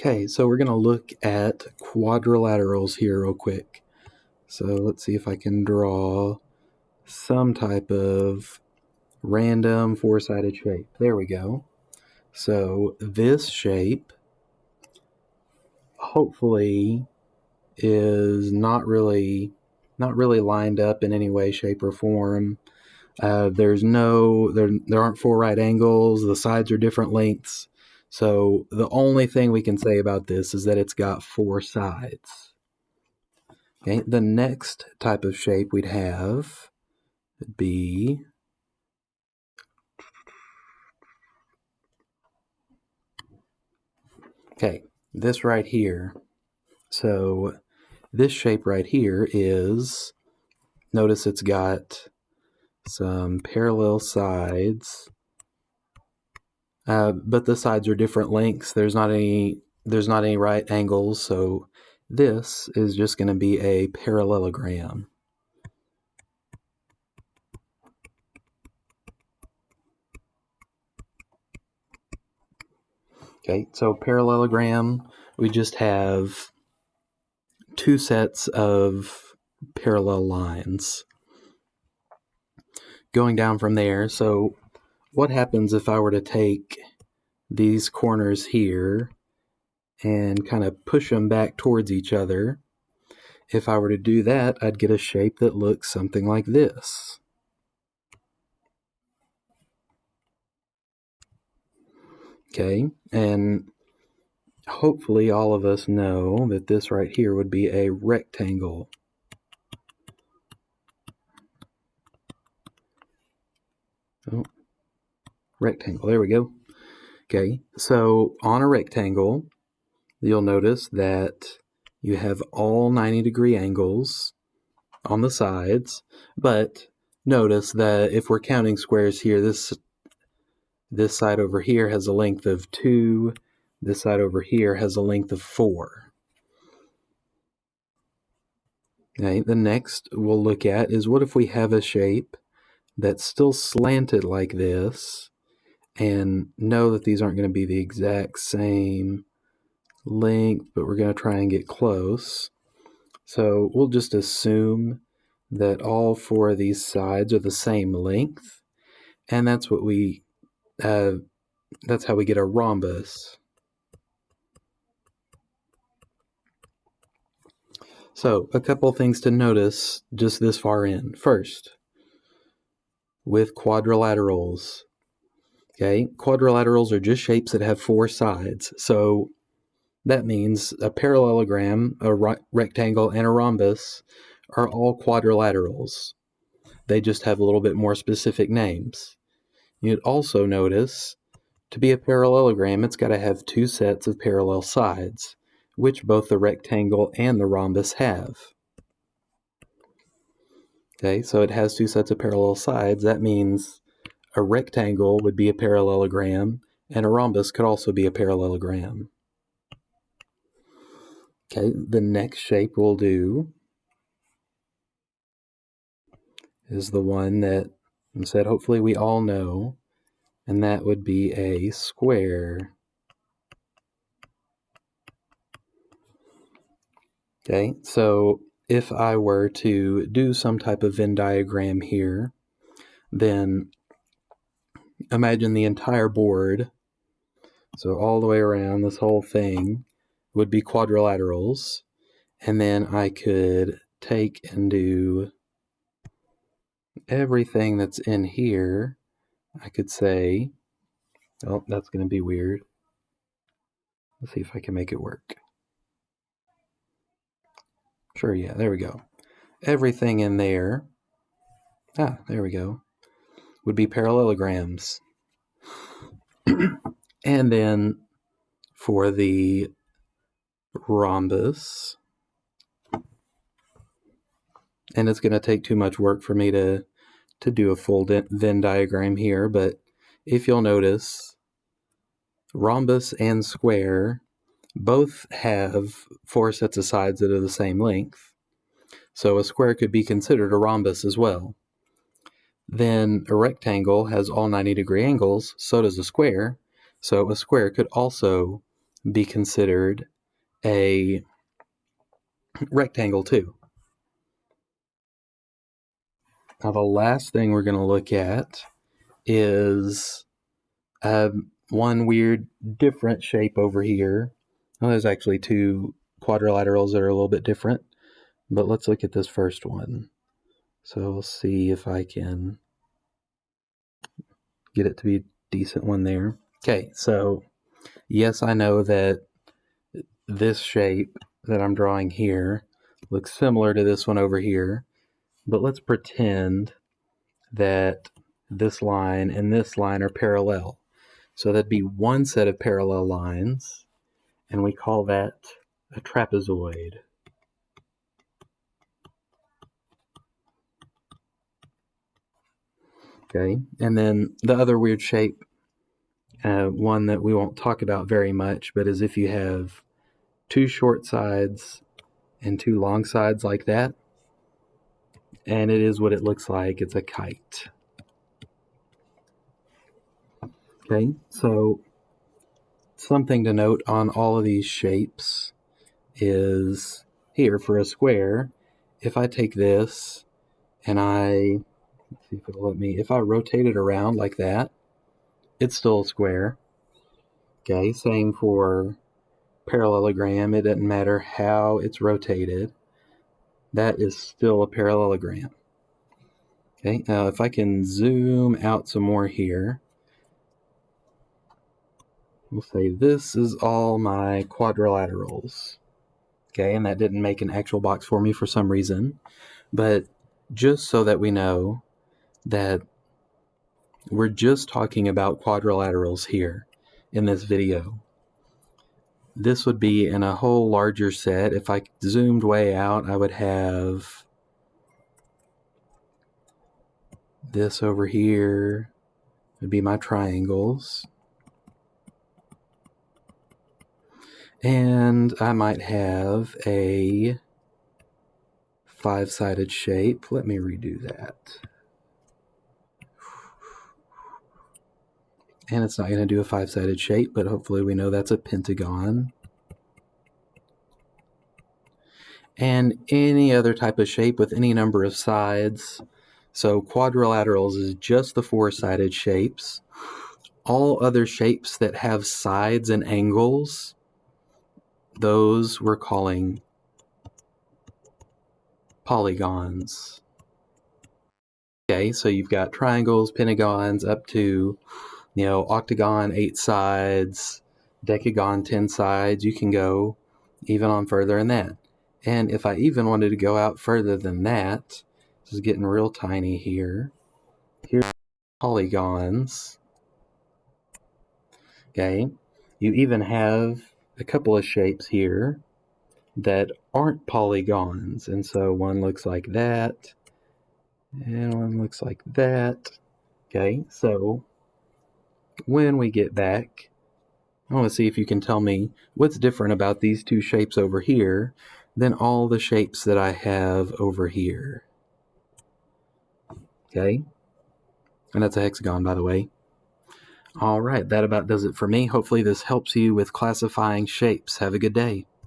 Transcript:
Okay, so we're going to look at quadrilaterals here real quick. So let's see if I can draw some type of random four-sided shape. There we go. So this shape hopefully is not really lined up in any way, shape, or form. There aren't four right angles. The sides are different lengths. So the only thing we can say about this is that it's got four sides. Okay, the next type of shape we'd have would be this right here. So this shape right here is, notice it's got some parallel sides, but the sides are different lengths. There's not any right angles, so this is just going to be a parallelogram. Okay, so parallelogram, we just have two sets of parallel lines. Going down from there, so what happens if I were to take these corners here and kind of push them back towards each other? If I were to do that, I'd get a shape that looks something like this. Okay, and hopefully all of us know that this right here would be a rectangle. Oh, rectangle, there we go. Okay, so on a rectangle, you'll notice that you have all 90-degree angles on the sides, but notice that if we're counting squares here, this side over here has a length of 2, this side over here has a length of 4. Okay, the next we'll look at is, what if we have a shape that's still slanted like this, and know that these aren't going to be the exact same length, but we're going to try and get close. So we'll just assume that all four of these sides are the same length, and that's how we get a rhombus. So a couple things to notice just this far in. First, with quadrilaterals, okay, quadrilaterals are just shapes that have four sides. So that means a parallelogram, a rectangle, and a rhombus are all quadrilaterals. They just have a little bit more specific names. You'd also notice, to be a parallelogram, it's got to have two sets of parallel sides, which both the rectangle and the rhombus have. Okay, so it has two sets of parallel sides. That means a rectangle would be a parallelogram, and a rhombus could also be a parallelogram. Okay, the next shape we'll do is the one that I said hopefully we all know, and that would be a square. Okay, so if I were to do some type of Venn diagram here, then imagine the entire board, so all the way around this whole thing would be quadrilaterals, and then I could take and do everything that's in here. I could say, oh, that's going to be weird. Let's see if I can make it work. Sure, yeah, there we go. Everything in there, there we go, would be parallelograms. And then for the rhombus, and it's going to take too much work for me to do a full Venn diagram here, but if you'll notice, rhombus and square both have four sets of sides that are the same length, so a square could be considered a rhombus as well. Then a rectangle has all 90-degree angles, so does a square, so a square could also be considered a rectangle too. Now the last thing we're going to look at is one weird different shape over here. Well, there's actually two quadrilaterals that are a little bit different, but let's look at this first one. So we'll see if I can get it to be a decent one there. Okay, so yes, I know that this shape that I'm drawing here looks similar to this one over here, but let's pretend that this line and this line are parallel. So that'd be one set of parallel lines, and we call that a trapezoid. Okay, and then the other weird shape, one that we won't talk about very much, but is if you have two short sides and two long sides like that, and it is what it looks like. It's a kite. Okay, so something to note on all of these shapes is here for a square, if I take this and let's see if it'll let me, if I rotate it around like that, it's still a square. Okay, same for parallelogram. It doesn't matter how it's rotated. That is still a parallelogram. Okay, now if I can zoom out some more here, we'll say this is all my quadrilaterals. Okay, and that didn't make an actual box for me for some reason, but just so that we know that we're just talking about quadrilaterals here in this video. This would be in a whole larger set. If I zoomed way out, I would have this over here would be my triangles. And I might have a five-sided shape. Let me redo that. And it's not going to do a five-sided shape, but hopefully we know that's a pentagon. And any other type of shape with any number of sides. So quadrilaterals is just the four-sided shapes. All other shapes that have sides and angles, those we're calling polygons. Okay, so you've got triangles, pentagons, up to, octagon, 8 sides, decagon, 10 sides. You can go even on further than that. And if I even wanted to go out further than that, this is getting real tiny here. Here's polygons. Okay, you even have a couple of shapes here that aren't polygons, and so one looks like that, and one looks like that. Okay, so when we get back, I want to see if you can tell me what's different about these two shapes over here than all the shapes that I have over here. Okay, and that's a hexagon, by the way. All right, that about does it for me. Hopefully this helps you with classifying shapes. Have a good day.